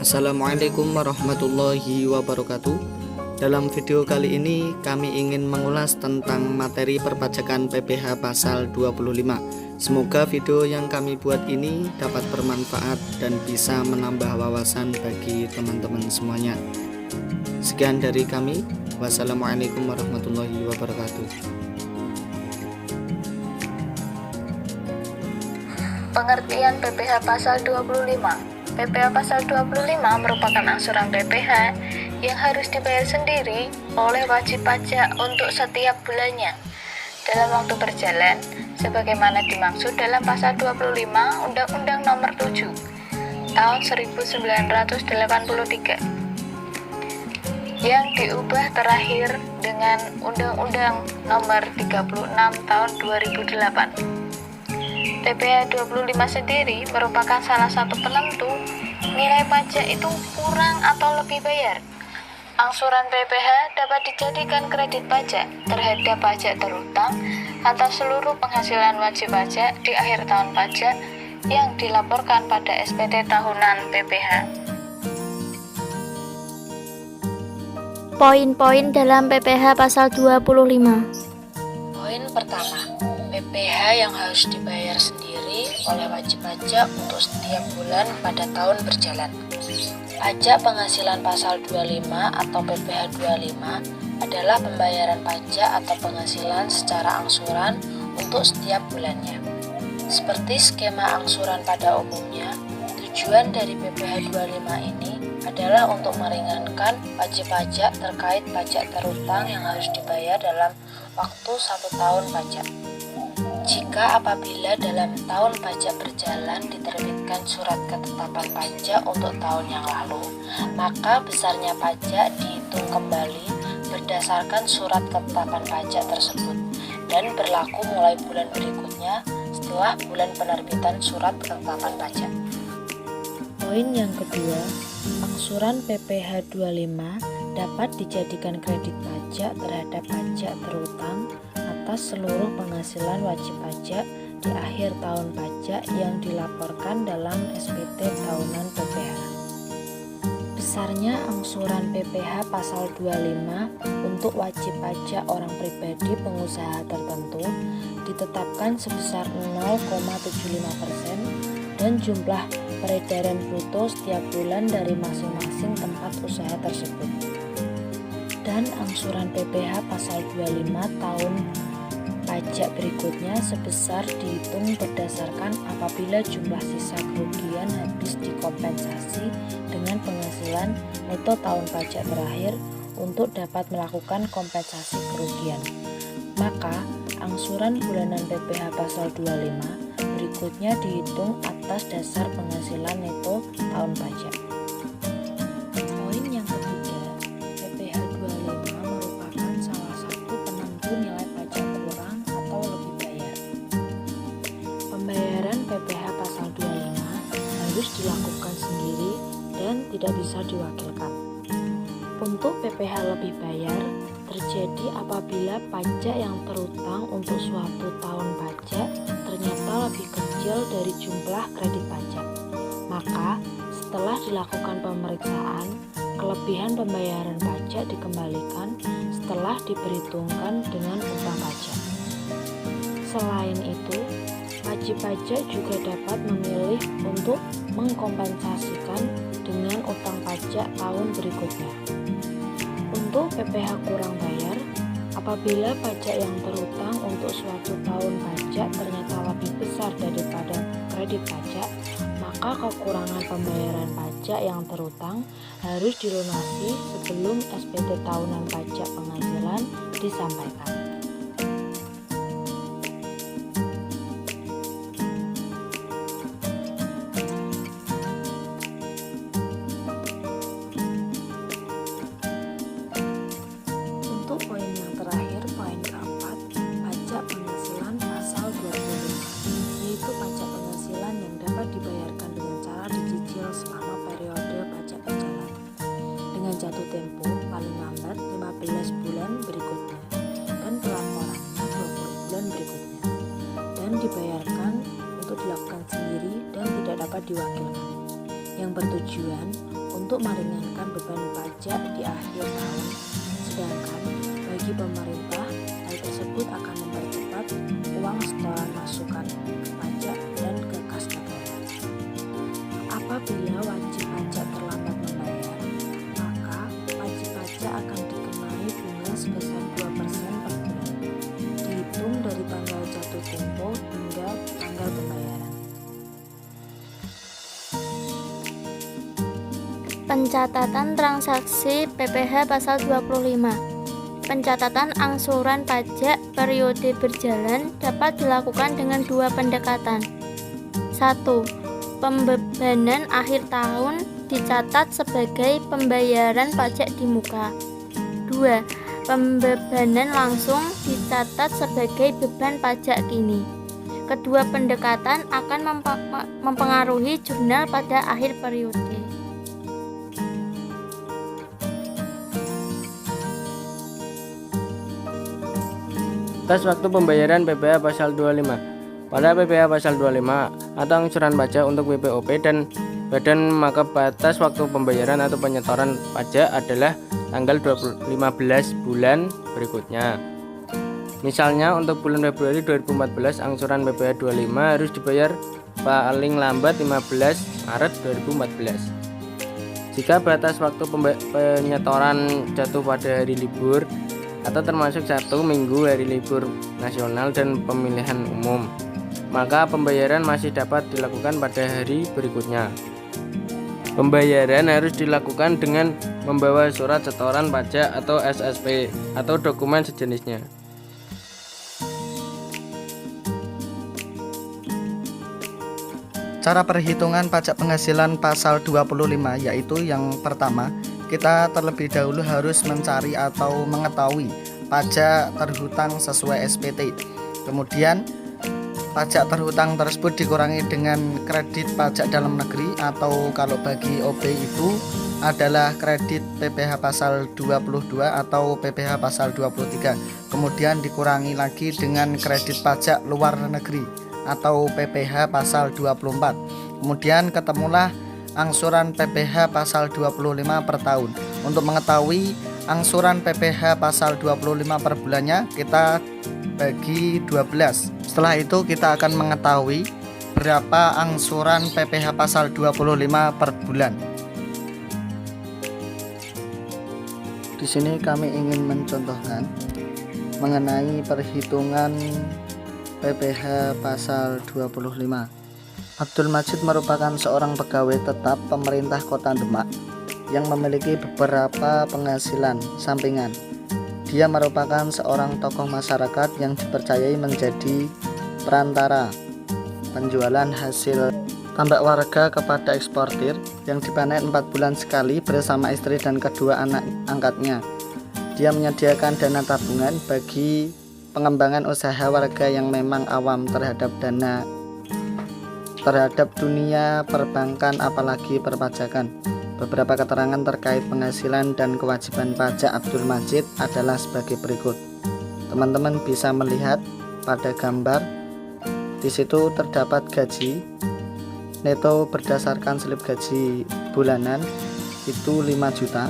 Assalamualaikum warahmatullahi wabarakatuh. Dalam video kali ini kami ingin mengulas tentang materi perpajakan PPh pasal 25. Semoga video yang kami buat ini dapat bermanfaat dan bisa menambah wawasan bagi teman-teman semuanya. Sekian dari kami. Wassalamualaikum warahmatullahi wabarakatuh. Pengertian PPh pasal 25. PPh pasal 25 merupakan angsuran PPh yang harus dibayar sendiri oleh wajib pajak untuk setiap bulannya dalam waktu berjalan sebagaimana dimaksud dalam pasal 25 Undang-Undang Nomor 7 Tahun 1983 yang diubah terakhir dengan Undang-Undang Nomor 36 Tahun 2008. PPh 25 sendiri merupakan salah satu penentu nilai pajak itu kurang atau lebih bayar. Angsuran PPh dapat dijadikan kredit pajak terhadap pajak terutang atas seluruh penghasilan wajib pajak di akhir tahun pajak yang dilaporkan pada SPT tahunan PPh. Poin-poin dalam PPh pasal 25. Poin pertama, PPh yang harus dibayar sendiri oleh wajib pajak untuk setiap bulan pada tahun berjalan. Pajak penghasilan pasal 25 atau PPh 25 adalah pembayaran pajak atau penghasilan secara angsuran untuk setiap bulannya. Seperti skema angsuran pada umumnya, tujuan dari PPh 25 ini adalah untuk meringankan wajib pajak terkait pajak terutang yang harus dibayar dalam waktu 1 tahun pajak. Jika apabila dalam tahun pajak berjalan diterbitkan surat ketetapan pajak untuk tahun yang lalu, maka besarnya pajak dihitung kembali berdasarkan surat ketetapan pajak tersebut dan berlaku mulai bulan berikutnya setelah bulan penerbitan surat ketetapan pajak. Poin yang kedua, angsuran PPh 25 dapat dijadikan kredit pajak terhadap pajak terutang atas seluruh penghasilan wajib pajak di akhir tahun pajak yang dilaporkan dalam SPT tahunan PPh. Besarnya angsuran PPh pasal 25 untuk wajib pajak orang pribadi pengusaha tertentu ditetapkan sebesar 0,75% dan jumlah peredaran bruto setiap bulan dari masing-masing tempat usaha tersebut. Dan angsuran PPh pasal 25 tahun pajak berikutnya sebesar dihitung berdasarkan apabila jumlah sisa kerugian habis dikompensasi dengan penghasilan neto tahun pajak terakhir untuk dapat melakukan kompensasi kerugian. Maka angsuran bulanan PPh pasal 25 berikutnya dihitung atas dasar penghasilan neto tahun pajak. Poin yang ketiga, PPh 25 merupakan salah satu penentu nilai pajak kurang atau lebih bayar. Pembayaran PPh pasal 25 harus dilakukan sendiri dan tidak bisa diwakilkan. Untuk PPh lebih bayar terjadi apabila pajak yang terutang untuk suatu tahun pajak ternyata lebih kecil dari jumlah kredit pajak. Maka setelah dilakukan pemeriksaan, kelebihan pembayaran pajak dikembalikan setelah diperhitungkan dengan utang pajak. Selain itu, wajib pajak juga dapat memilih untuk mengkompensasikan dengan utang pajak tahun berikutnya. Untuk PPh kurang bayar, apabila pajak yang terutang untuk suatu tahun pajak ternyata lebih besar daripada kredit pajak, maka kekurangan pembayaran pajak yang terutang harus dilunasi sebelum SPT tahunan pajak penghasilan disampaikan. Untuk poin yang terakhir, poin keempat, pajak penghasilan pasal 25, yaitu pajak penghasilan yang dapat dibayarkan dengan cara dicicil selama periode pajak berjalan dengan jatuh tempo paling lambat 15 bulan berikutnya dan pelaporannya 20 bulan berikutnya dan dibayarkan untuk dilakukan sendiri dan tidak dapat diwakilkan, yang bertujuan untuk untuk meringankan beban pajak di akhir tahun. Sedangkan bagi pemerintah, hal tersebut akan mempercepat uang setoran masukan pajak dan ke kas negara. Apabila wajib pajak terlambat membayar, maka wajib pajak akan dikenai bunga sebesar 2% per bulan, dihitung dari tanggal jatuh tempo hingga tanggal pembayaran. Pencatatan transaksi PPh pasal 25. Pencatatan angsuran pajak periode berjalan dapat dilakukan dengan dua pendekatan. 1. Pembebanan akhir tahun dicatat sebagai pembayaran pajak di muka. 2. Pembebanan langsung dicatat sebagai beban pajak kini. Kedua pendekatan akan mempengaruhi jurnal pada akhir periode. Batas waktu pembayaran PPh pasal 25. Pada PPh pasal 25 atau angsuran pajak untuk WPOP dan badan, maka batas waktu pembayaran atau penyetoran pajak adalah tanggal 15 bulan berikutnya. Misalnya untuk bulan Februari 2014 angsuran PPh 25 harus dibayar paling lambat 15 Maret 2014. Jika batas waktu penyetoran jatuh pada hari libur atau termasuk Sabtu, Minggu, hari libur nasional dan pemilihan umum, maka pembayaran masih dapat dilakukan pada hari berikutnya. Pembayaran harus dilakukan dengan membawa surat setoran pajak atau SSP atau dokumen sejenisnya. Cara perhitungan pajak penghasilan pasal 25, yaitu yang pertama, kita terlebih dahulu harus mencari atau mengetahui pajak terhutang sesuai SPT. Kemudian pajak terhutang tersebut dikurangi dengan kredit pajak dalam negeri, atau kalau bagi OB itu adalah kredit PPh pasal 22 atau PPh pasal 23. Kemudian dikurangi lagi dengan kredit pajak luar negeri atau PPh pasal 24. Kemudian ketemulah angsuran PPh pasal 25 per tahun. Untuk mengetahui angsuran PPh pasal 25 per bulannya, kita bagi 12. Setelah itu kita akan mengetahui berapa angsuran PPh pasal 25 per bulan. Di sini kami ingin mencontohkan mengenai perhitungan PPh pasal 25. Abdul Majid merupakan seorang pegawai tetap pemerintah Kota Demak yang memiliki beberapa penghasilan sampingan. Dia merupakan seorang tokoh masyarakat yang dipercayai menjadi perantara penjualan hasil tambak warga kepada eksportir yang dipanen 4 bulan sekali bersama istri dan kedua anak angkatnya. Dia menyediakan dana tabungan bagi pengembangan usaha warga yang memang awam terhadap dunia perbankan, apalagi perpajakan. Beberapa keterangan terkait penghasilan dan kewajiban pajak Abdul Majid adalah sebagai berikut. Teman-teman bisa melihat pada gambar, di situ terdapat gaji neto berdasarkan slip gaji bulanan itu 5 juta.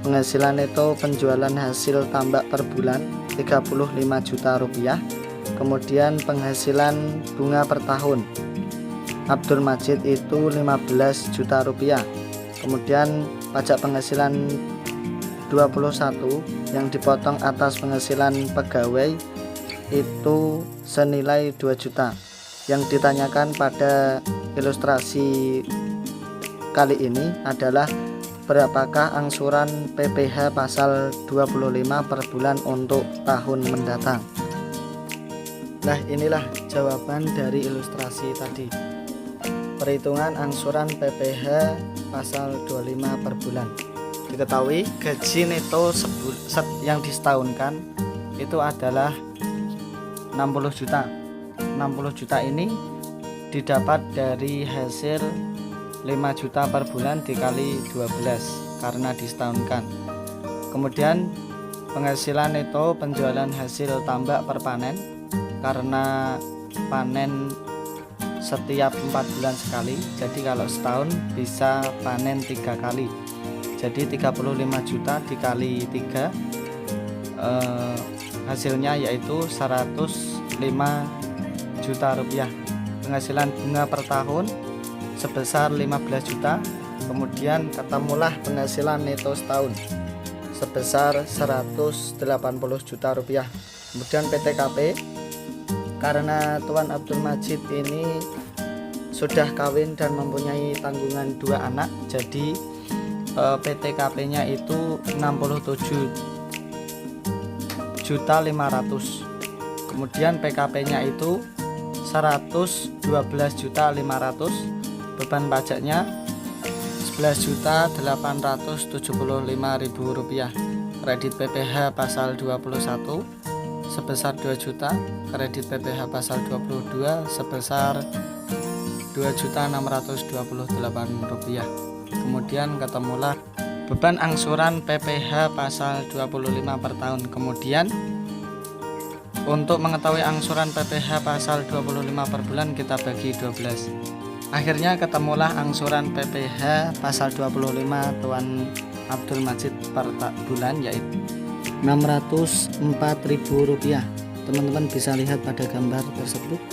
Penghasilan neto penjualan hasil tambak per bulan 35 juta rupiah. Kemudian penghasilan bunga per tahun Abdul Majid itu 15 juta rupiah. Kemudian pajak penghasilan 21 yang dipotong atas penghasilan pegawai itu senilai 2 juta. Yang ditanyakan pada ilustrasi kali ini adalah berapakah angsuran PPh pasal 25 per bulan untuk tahun mendatang. Nah, inilah jawaban dari ilustrasi tadi. Perhitungan angsuran PPh pasal 25 per bulan. Diketahui gaji neto yang disetahunkan itu adalah 60 juta. 60 juta ini didapat dari hasil 5 juta per bulan dikali 12 karena disetahunkan. Kemudian penghasilan neto penjualan hasil tambak per panen, karena panen setiap 4 bulan sekali. Jadi kalau setahun bisa panen 3 kali. Jadi 35 juta dikali 3, hasilnya yaitu 105 juta rupiah. Penghasilan bunga per tahun sebesar 15 juta. Kemudian ketemulah penghasilan neto setahun sebesar 180 juta rupiah. Kemudian PTKP, karena Tuan Abdul Majid ini sudah kawin dan mempunyai tanggungan 2 anak, jadi PTKP-nya itu 67.500.000. Kemudian PKP-nya itu 112.500.000. Beban pajaknya 11.875.000 rupiah. Kredit PPh pasal 21 sebesar 2 juta. Kredit PPh pasal 22 sebesar 2.628.000 rupiah. Kemudian ketemulah beban angsuran PPh pasal 25 per tahun. Kemudian untuk mengetahui angsuran PPh pasal 25 per bulan kita bagi 12. Akhirnya ketemulah angsuran PPh pasal 25 Tuan Abdul Majid per bulan, yaitu Rp604.000. Teman-teman bisa lihat pada gambar tersebut.